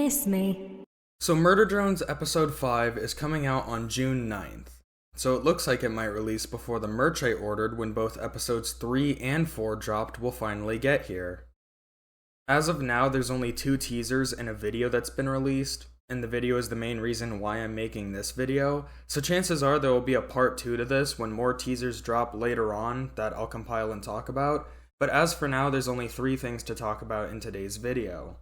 miss me? So Murder Drones Episode 5 is coming out on June 9th. So it looks like it might release before the merch I ordered when both episodes 3 and 4 dropped will finally get here. As of now, there's only 2 teasers and a video that's been released, and the video is the main reason why I'm making this video, so chances are there will be a part 2 to this when more teasers drop later on that I'll compile and talk about, but as for now, there's only 3 things to talk about in today's video.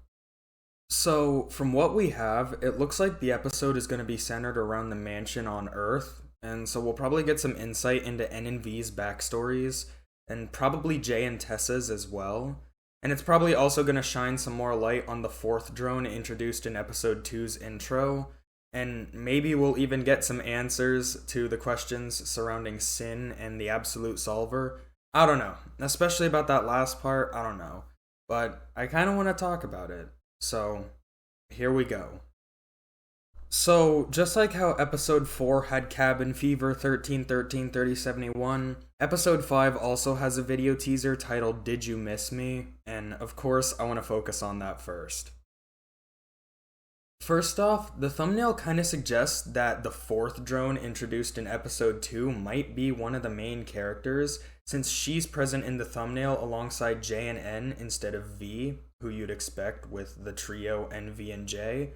So, from what we have, it looks like the episode is going to be centered around the mansion on Earth, and so we'll probably get some insight into N and V's backstories, and probably Jay and Tessa's as well. And it's probably also going to shine some more light on the 4th drone introduced in episode 2's intro, and maybe we'll even get some answers to the questions surrounding Sin and the Absolute Solver. I don't know, especially about that last part, I don't know, but I kind of want to talk about it, so here we go. So, just like how Episode 4 had Cabin Fever 13-13-30-71, Episode 5 also has a video teaser titled Did You Miss Me? And of course, I want to focus on that first. First off, the thumbnail kind of suggests that the 4th drone introduced in Episode 2 might be one of the main characters, since she's present in the thumbnail alongside J and N instead of V, who you'd expect with the trio N, V, and J.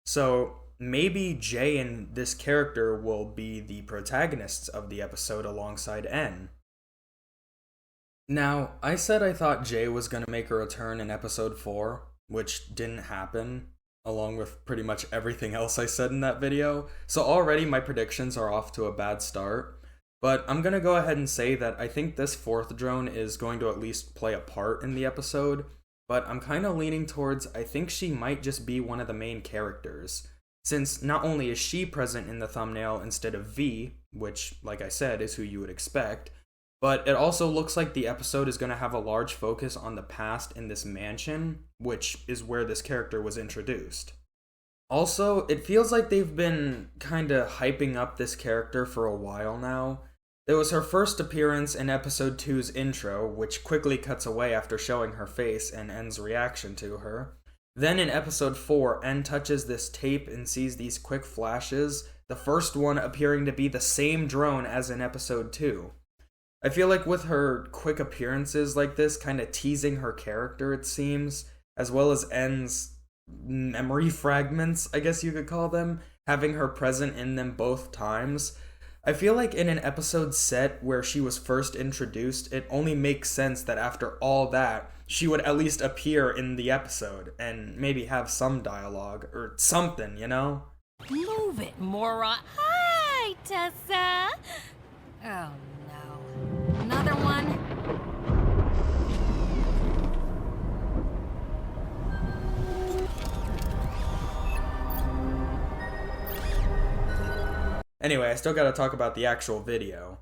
So, maybe Jay and this character will be the protagonists of the episode alongside N. Now, I said I thought Jay was going to make a return in episode 4, which didn't happen, along with pretty much everything else I said in that video, so already my predictions are off to a bad start. But I'm going to go ahead and say that I think this 4th drone is going to at least play a part in the episode, but I'm kind of leaning towards I think she might just be one of the main characters, since not only is she present in the thumbnail instead of V, which, like I said, is who you would expect, but it also looks like the episode is going to have a large focus on the past in this mansion, which is where this character was introduced. Also, it feels like they've been kinda hyping up this character for a while now. It was her first appearance in episode 2's intro, which quickly cuts away after showing her face and N's reaction to her. Then in episode 4, N touches this tape and sees these quick flashes, the first one appearing to be the same drone as in episode 2. I feel like with her quick appearances like this, kind of teasing her character it seems, as well as N's memory fragments, I guess you could call them, having her present in them both times, I feel like in an episode set where she was first introduced, it only makes sense that after all that, she would at least appear in the episode, and maybe have some dialogue, or something, you know? Move it, moron. Hi, Tessa. Oh, no. Another one? Anyway, I still gotta talk about the actual video.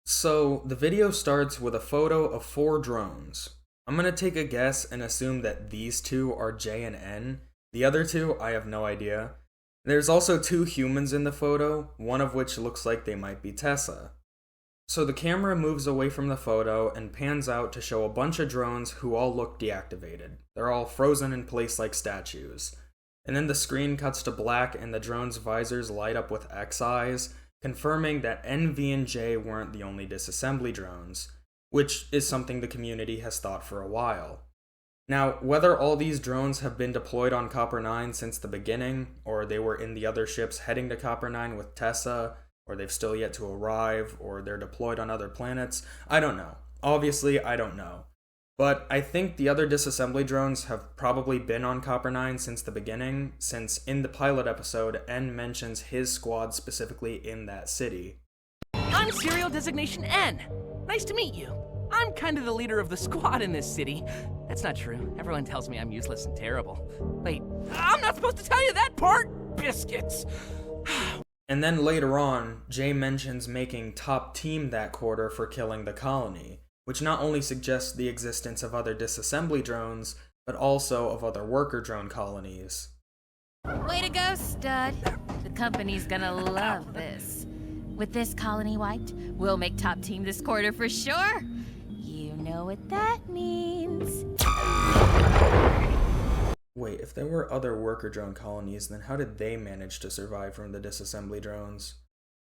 So, the video starts with a photo of 4 drones. I'm gonna take a guess and assume that these 2 are J and N. The other 2, I have no idea. There's also 2 humans in the photo, one of which looks like they might be Tessa. So the camera moves away from the photo and pans out to show a bunch of drones who all look deactivated. They're all frozen in place like statues. And then the screen cuts to black and the drones' visors light up with X eyes, confirming that N, V, and J weren't the only disassembly drones, which is something the community has thought for a while. Now, whether all these drones have been deployed on Copper 9 since the beginning, or they were in the other ships heading to Copper 9 with Tessa, or they've still yet to arrive, or they're deployed on other planets, I don't know. Obviously, I don't know. But I think the other disassembly drones have probably been on Copper 9 since the beginning, since in the pilot episode, N mentions his squad specifically in that city. I'm Serial Designation N. Nice to meet you. I'm kind of the leader of the squad in this city. That's not true. Everyone tells me I'm useless and terrible. Wait, I'm not supposed to tell you that part? Biscuits. And then later on, Jay mentions making top team that quarter for killing the colony, which not only suggests the existence of other disassembly drones, but also of other worker drone colonies. Way to go, stud. The company's gonna love this. With this colony wiped, we'll make top team this quarter for sure. You know what that means. Wait, if there were other worker drone colonies, then how did they manage to survive from the disassembly drones?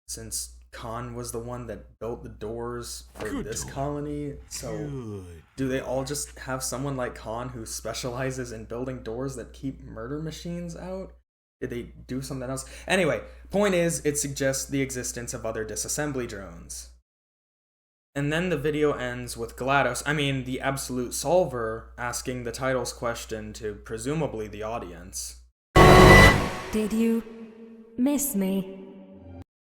Since Khan was the one that built the doors for this colony, so do they all just have someone like Khan who specializes in building doors that keep murder machines out? Did they do something else? Anyway, point is, it suggests the existence of other disassembly drones. And then the video ends with the Absolute Solver, asking the title's question to presumably the audience. Did you miss me?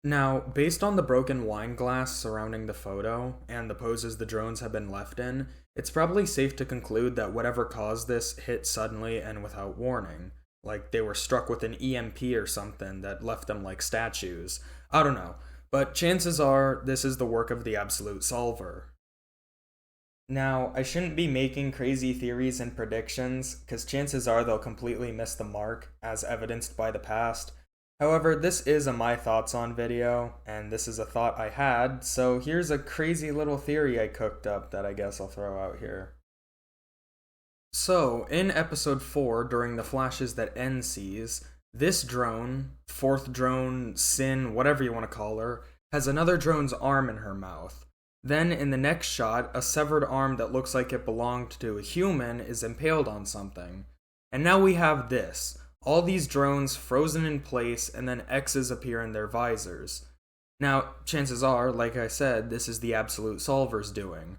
Now, based on the broken wine glass surrounding the photo, and the poses the drones have been left in, it's probably safe to conclude that whatever caused this hit suddenly and without warning. Like they were struck with an EMP or something that left them like statues. I don't know, but chances are this is the work of the Absolute Solver. Now, I shouldn't be making crazy theories and predictions, because chances are they'll completely miss the mark, as evidenced by the past. However, this is a My Thoughts On video, and this is a thought I had, so here's a crazy little theory I cooked up that I guess I'll throw out here. So, in episode 4, during the flashes that N sees, this drone, fourth drone, Sin, whatever you want to call her, has another drone's arm in her mouth. Then, in the next shot, a severed arm that looks like it belonged to a human is impaled on something. And now we have this. All these drones frozen in place, and then X's appear in their visors. Now, chances are, like I said, this is the Absolute Solver's doing.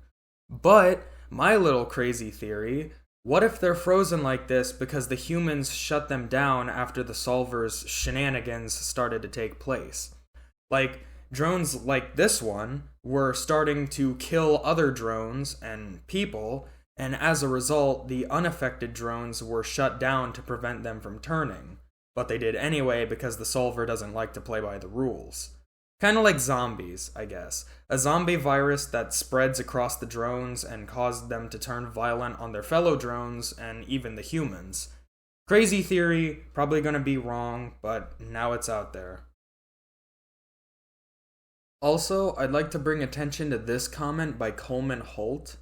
But, my little crazy theory, what if they're frozen like this because the humans shut them down after the Solver's shenanigans started to take place? Like, drones like this one were starting to kill other drones and people, and as a result, the unaffected drones were shut down to prevent them from turning. But they did anyway because the Solver doesn't like to play by the rules. Kinda like zombies, I guess. A zombie virus that spreads across the drones and caused them to turn violent on their fellow drones and even the humans. Crazy theory, probably gonna be wrong, but now it's out there. Also, I'd like to bring attention to this comment by Coleman Holt.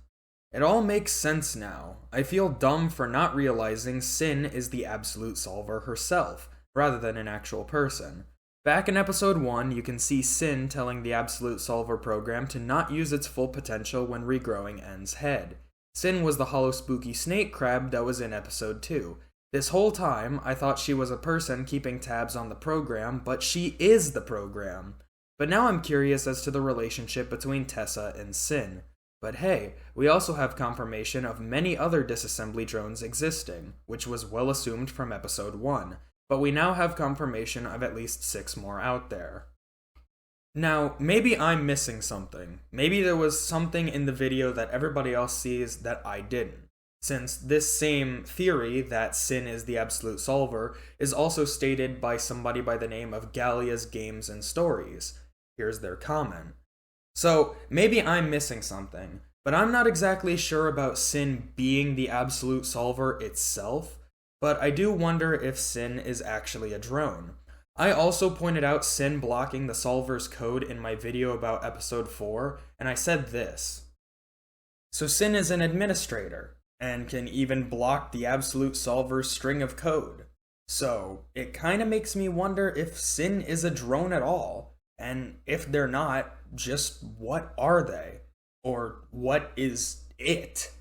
It all makes sense now. I feel dumb for not realizing Sin is the Absolute Solver herself, rather than an actual person. Back in episode 1, you can see Sin telling the Absolute Solver program to not use its full potential when regrowing N's head. Sin was the hollow spooky snake crab that was in episode 2. This whole time, I thought she was a person keeping tabs on the program, but she is the program. But now I'm curious as to the relationship between Tessa and Sin. But hey, we also have confirmation of many other disassembly drones existing, which was well assumed from episode 1, but we now have confirmation of at least 6 more out there. Now, maybe I'm missing something. Maybe there was something in the video that everybody else sees that I didn't, since this same theory that Sin is the Absolute Solver is also stated by somebody by the name of Gallia's Games and Stories. Here's their comment. So, maybe I'm missing something, but I'm not exactly sure about Sin being the Absolute Solver itself, but I do wonder if Sin is actually a drone. I also pointed out Sin blocking the Solver's code in my video about episode 4, and I said this. So Sin is an administrator, and can even block the Absolute Solver's string of code. So, it kinda makes me wonder if Sin is a drone at all. And if they're not, just what are they? Or what is it?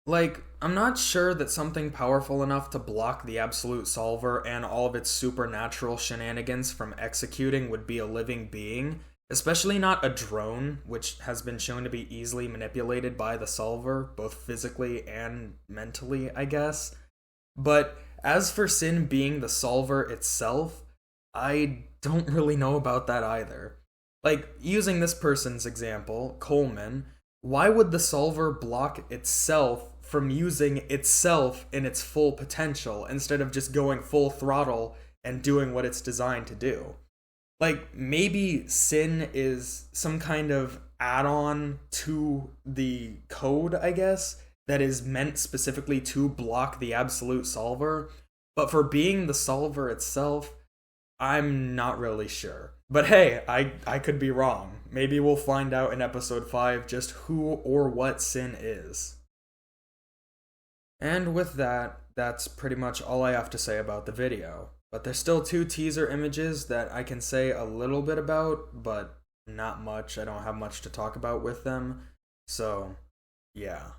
Like, I'm not sure that something powerful enough to block the Absolute Solver and all of its supernatural shenanigans from executing would be a living being, especially not a drone, which has been shown to be easily manipulated by the Solver, both physically and mentally, I guess. But as for Sin being the Solver itself, I don't really know about that either. Like, using this person's example, Coleman, why would the Solver block itself from using itself in its full potential instead of just going full throttle and doing what it's designed to do? Like, maybe Sin is some kind of add-on to the code, I guess, that is meant specifically to block the Absolute Solver, but for being the Solver itself, I'm not really sure. But hey, I could be wrong. Maybe we'll find out in episode 5 just who or what Sin is. And with that, that's pretty much all I have to say about the video. But there's still 2 teaser images that I can say a little bit about, but not much. I don't have much to talk about with them. So, yeah.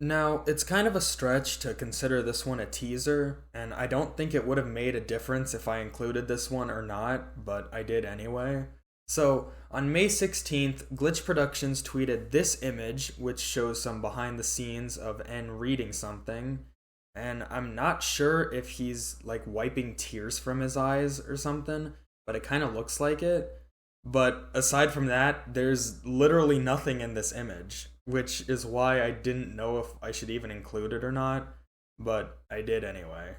Now, it's kind of a stretch to consider this one a teaser, and I don't think it would have made a difference if I included this one or not, but I did anyway. So, on May 16th, Glitch Productions tweeted this image, which shows some behind the scenes of N reading something, and I'm not sure if he's like wiping tears from his eyes or something, but it kind of looks like it. But aside from that, there's literally nothing in this image, which is why I didn't know if I should even include it or not, but I did anyway.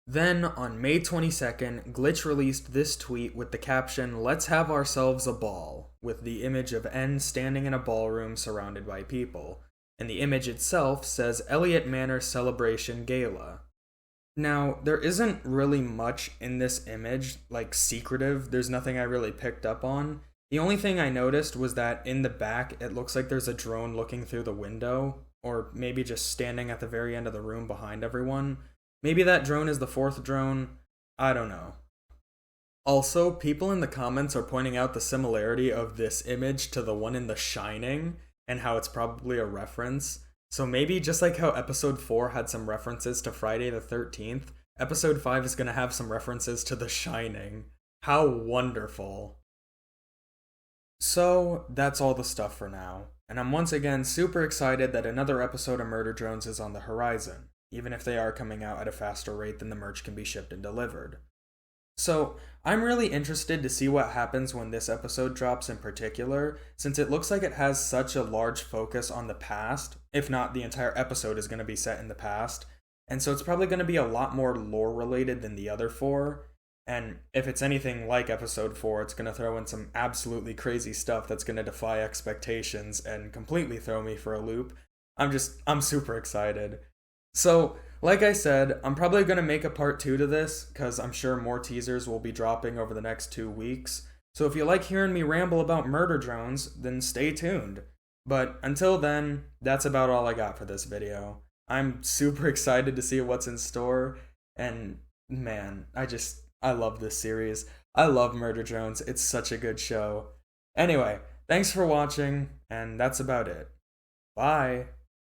Then, on May 22nd, Glitch released this tweet with the caption, "Let's have ourselves a ball," with the image of N standing in a ballroom surrounded by people. And the image itself says Elliott Manor Celebration Gala. Now, there isn't really much in this image, like secretive. There's nothing I really picked up on. The only thing I noticed was that in the back, it looks like there's a drone looking through the window, or maybe just standing at the very end of the room behind everyone. Maybe that drone is the 4th drone. I don't know. Also, people in the comments are pointing out the similarity of this image to the one in The Shining, and how it's probably a reference. So maybe just like how episode 4 had some references to Friday the 13th, episode 5 is gonna have some references to The Shining. How wonderful. So, that's all the stuff for now, and I'm once again super excited that another episode of Murder Drones is on the horizon, even if they are coming out at a faster rate than the merch can be shipped and delivered. So, I'm really interested to see what happens when this episode drops in particular, since it looks like it has such a large focus on the past, if not the entire episode is going to be set in the past, and so it's probably going to be a lot more lore related than the other 4, and if it's anything like episode 4, it's going to throw in some absolutely crazy stuff that's going to defy expectations and completely throw me for a loop. I'm super excited. So, like I said, I'm probably going to make a part 2 to this, because I'm sure more teasers will be dropping over the next 2 weeks. So if you like hearing me ramble about murder drones, then stay tuned. But until then, that's about all I got for this video. I'm super excited to see what's in store, and man, I love this series. I love Murder Drones, it's such a good show. Anyway, thanks for watching, and that's about it. Bye!